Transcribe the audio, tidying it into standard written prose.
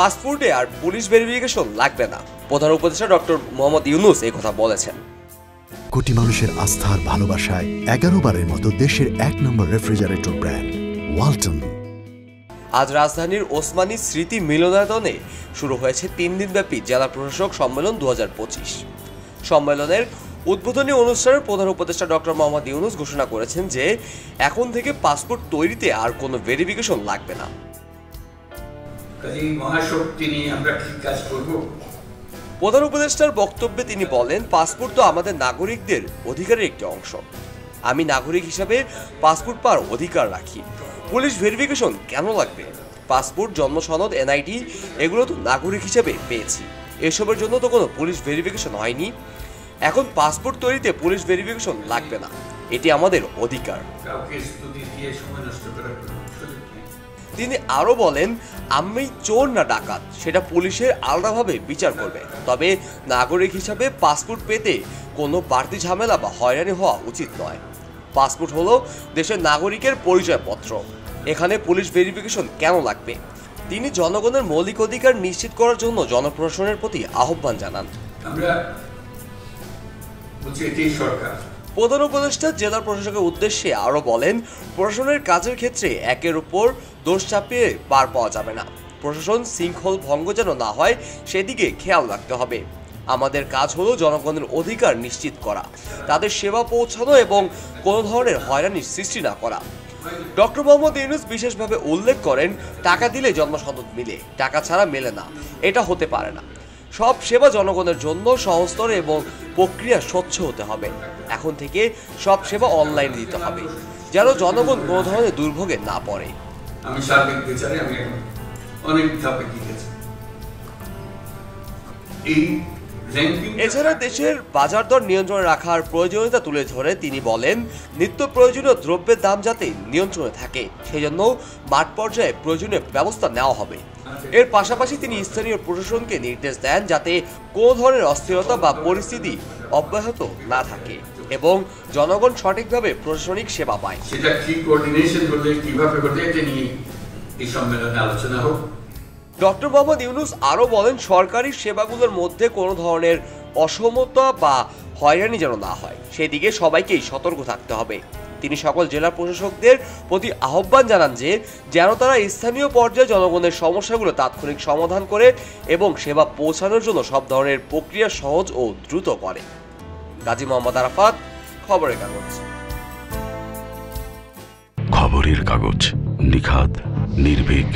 পাসপোর্টে আর police verification লাগবে না। প্রধান উপদেষ্টা ডক্টর মোহাম্মদ ইউনূস এই কথা বলেছেন। কোটি মানুষের আস্থার ভালোবাসায় 11 বারের মতো দেশের 1 নম্বর রেফ্রিজারেটর ব্র্যান্ড ওয়ালটন। আজ রাজধানীর ওসমানী স্মৃতি মিলনায়তনে শুরু হয়েছে 3 দিনব্যাপী জেলা প্রশাসক সম্মেলন 2025। সম্মেলনের উদ্বোধনী অনুষ্ঠানে প্রধান উপদেষ্টা ডক্টর মোহাম্মদ ইউনূস ঘোষণা করেছেন যে এখন থেকে পাসপোর্ট তৈরিতে আর কোনো ভেরিফিকেশন লাগবে না। প্রধান উপদেষ্টার বক্তব্যে তিনি বলেন, পাসপোর্ট তো আমাদের নাগরিকদের অধিকারের একটি অংশ। আমি নাগরিক হিসাবে পাসপোর্ট পাওয়ার অধিকার রাখি। পুলিশ ভেরিফিকেশন কেন লাগবে? পাসপোর্ট, জন্ম সনদ, এনআইডি এগুলো তো নাগরিক হিসেবে পেয়েছি। এসবের জন্য তো কোনো পুলিশ ভেরিফিকেশন হয়নি। এখন পাসপোর্ট তৈরিতে পুলিশ ভেরিফিকেশন লাগবে না, এটি আমাদের অধিকার। তিনি আরো বলেন, আমি চোর না ডাকাত সেটা পুলিশের আলাদাভাবে বিচার করবে, তবে নাগরিক হিসাবে পাসপোর্ট পেতে কোনো বাড়তি ঝামেলা বা হয়রানি হওয়া উচিত নয়। পাসপোর্ট হলো দেশের নাগরিকের পরিচয়পত্র, এখানে পুলিশ ভেরিফিকেশন কেন লাগবে? তিনি জনগণের মৌলিক অধিকার নিশ্চিত করার জন্য জনপ্রশাসনের প্রতি আহ্বান জানান। প্রধান উপদেষ্টা জেলা প্রশাসকের উদ্দেশ্যে আরো বলেন, প্রশাসনের কাজের ক্ষেত্রে একের উপর দোষ চাপিয়ে পার পাওয়া যাবে না। প্রশাসন শৃঙ্খল ভঙ্গ যেন না হয় সেদিকে খেয়াল রাখতে হবে। আমাদের কাজ হলো জনগণের অধিকার নিশ্চিত করা, তাদের সেবা পৌঁছানো এবং কোনো ধরনের হয়রানির সৃষ্টি না করা। ডক্টর মোহাম্মদ ইউনূস বিশেষভাবে উল্লেখ করেন, টাকা দিলে জন্ম সনদ মিলে, টাকা ছাড়া মেলে না, এটা হতে পারে না। সব সেবা জনগণের জন্য সহজতর এবং প্রক্রিয়া স্বচ্ছ হতে হবে। এখন থেকে সব সেবা অনলাইনে দিতে হবে, যেন জনগণ কোনো ধরনের দুর্ভোগে না পড়ে। এছাড়া দেশের বাজার দর নিয়ন্ত্রণে রাখার প্রয়োজনীয়তা তুলে ধরে তিনি বলেন, নিত্য প্রয়োজনীয় দ্রব্যের দাম যাতে নিয়ন্ত্রণে থাকে সেজন্য মাঠ পর্যায়ে প্রয়োজনীয় ব্যবস্থা নেওয়া হবে। এর পাশাপাশি তিনি স্থানীয় প্রশাসনকে নির্দেশ দেন যাতে কোনো ধরনের অস্থিরতা বা পরিস্থিতি অব্যাহত না থাকে এবং জনগণ সঠিকভাবে প্রশাসনিক সেবা পায়। সেটা কি কোঅর্ডিনেশন করলে কিভাবে করতে এটা নিয়ে এই সম্মেলনে আলোচনা হোক। ডক্টর মোহাম্মদ ইউনূস আরো বলেন, সরকারি সেবাগুলোর মধ্যে কোনো ধরনের অসমতা বা হয়রানি যেন না হয় সেদিকে সবাইকেই সতর্ক থাকতে হবে। তিনি সকল জেলা প্রশাসকদের প্রতি আহ্বান জানান যে যেন তারা স্থানীয় পর্যায়ে জনগণের সমস্যাগুলো তাৎক্ষণিক সমাধান করে এবং সেবা পৌঁছানোর জন্য সব ধরনের প্রক্রিয়া সহজ ও দ্রুত করে। গাজী মোহাম্মদ আরাফাত, খবরের কাগজ। খবরের কাগজ, নিখাত, নির্ভীক,